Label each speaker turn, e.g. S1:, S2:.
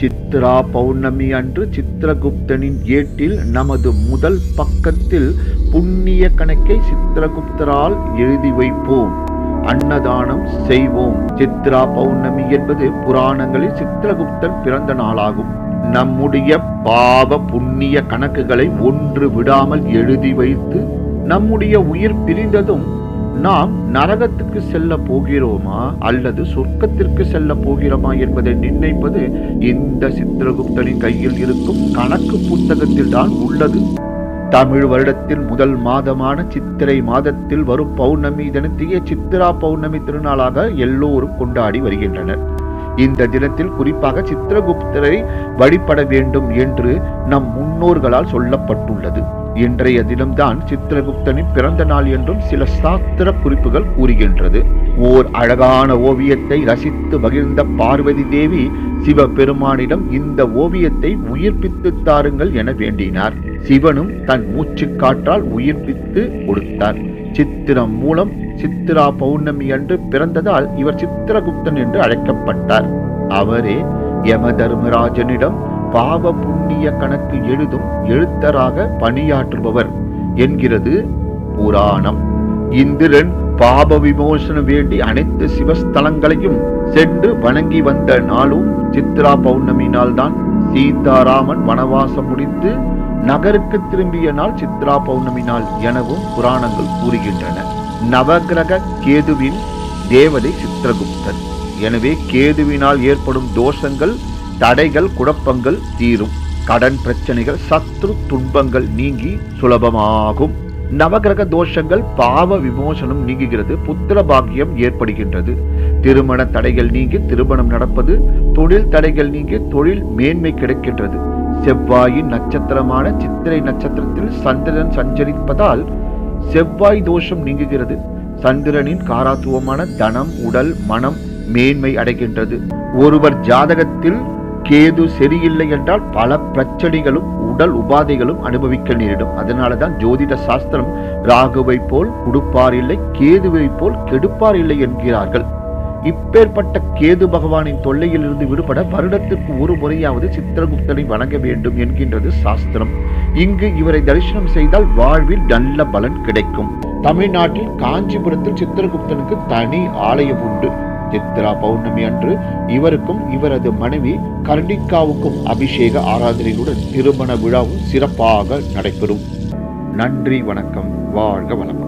S1: சித்ரா பௌர்ணமி அன்று சித்திரகுப்தனின் ஏட்டில் நமது முதல் பக்கத்தில் புண்ணிய கணக்கை சித்திரகுப்தரால் எழுதி வைப்போம். அன்னதானம் செய்வோம். சித்ரா பௌர்ணமி என்பது புராணங்களில் சித்திரகுப்தன் பிறந்த நாளாகும். நம்முடைய பாவ புண்ணிய கணக்குகளை ஒன்று விடாமல் எழுதி வைத்து நம்முடைய உயிர் பிரிந்ததும் நாம் நரகத்துக்கு செல்ல போகிறோமா அல்லது சொர்க்கத்திற்கு செல்ல போகிறோமா என்பதை நிர்ணயிப்பது இந்த சித்திரகுப்தனின் கையில் இருக்கும் கணக்கு புத்தகத்தில் தான் உள்ளது. தமிழ் வருடத்தின் முதல் மாதமான சித்திரை மாதத்தில் வரும் பௌர்ணமி தினத்தையே சித்ரா பௌர்ணமி திருநாளாக எல்லோரும் கொண்டாடி வருகின்றனர். இந்த தினத்தில் குறிப்பாக சித்திரகுப்தரை வழிபட வேண்டும் என்று நம் முன்னோர்களால் சொல்லப்பட்டுள்ளது. இன்றைய தினம்தான் சித்திரகுப்தனின் பிறந்த நாள் என்றும் சில சாஸ்திர குறிப்புகள் கூறுகின்றது. ஓர் அழகான ஓவியத்தை ரசித்து மகிழ்ந்த பார்வதி தேவி சிவபெருமானிடம் இந்த ஓவியத்தை உயிர்ப்பித்து தாருங்கள் என வேண்டினார். சிவனும் தன் மூச்சு காற்றால் உயிர்ப்பித்து கொடுத்தார். சித்திரம் மூலம் சித்ரா பௌர்ணமி அன்று பிறந்ததால் இவர் சித்திரகுப்தன் என்று அழைக்கப்பட்டார். அவரே யம தர்மராஜனிடம் பாவ புண்ணிய கணக்கு எழுதும் எழுத்தராக பணியாற்றுபவர் என்கிறது புராணம். இந்திரன் பாப விமோசனம் வேண்டி அனைத்து சிவஸ்தலங்களையும் சென்று வணங்கி வந்த நாளும் சித்ரா பௌர்ணமி நாள் தான். சீதாராமன் வனவாசம் முடித்து நகருக்கு திரும்பிய நாள் சித்ரா பௌர்ணமி நாள் எனவும் புராணங்கள் கூறுகின்றன. நவகிரக கேதுவின் தேவதை சித்திரகுப்தன். எனவே கேதுவினால் ஏற்படும் தோஷங்கள், தடைகள், குழப்பங்கள் தீரும். கடன் பிரச்சனைகள், சத்ரு துன்பங்கள் நீங்கி சுலபமாகும். நவகிரக தோஷங்கள் பாவ விமோசனம் நீங்குகிறது. புத்திர பாக்கியம் ஏற்படுகின்றது. திருமண தடைகள் நீங்கி திருமணம் நடப்பது, தொழில் தடைகள் நீங்கி தொழில் மேன்மை கிடைக்கின்றது. செவ்வாயின் நட்சத்திரமான சித்திரை நட்சத்திரத்தில் சந்திரன் சஞ்சரிப்பதால் செவ்வாய் தோஷம் நீங்குகிறது. சந்திரனின் காரத்துவமான தனம், உடல், மனம் மேன்மை அடைகின்றது. ஒருவர் ஜாதகத்தில் கேது சரியில்லை என்றால் பல பிரச்சனைகளும் உடல் உபாதைகளும் அனுபவிக்க நேரிடும். அதனாலதான் ஜோதிட சாஸ்திரம் ராகுவை போல் கொடுப்பார் இல்லை, கேதுவை போல் கெடுப்பார் இல்லை என்கிறார்கள். இப்பேற்பட்ட கேது பகவானின் தொல்லையில் இருந்து விடுபட வருடத்திற்கு ஒரு முறையாவது சித்திரகுப்தனை வணங்க வேண்டும் என்கின்றது சாஸ்திரம். இங்கு இவரை தரிசனம் செய்தால் வாழ்வில் நல்ல பலன் கிடைக்கும். தமிழ்நாட்டில் காஞ்சிபுரத்தில் சித்திரகுப்தனுக்கு தனி ஆலயம் உண்டு. சித்ரா பௌர்ணமி அன்று இவருக்கும் இவரது மனைவி கர்ணிகாவுக்கும் அபிஷேக ஆராதனையுடன் திருமண விழாவும் சிறப்பாக நடைபெறும். நன்றி, வணக்கம், வாழ்க வளம்.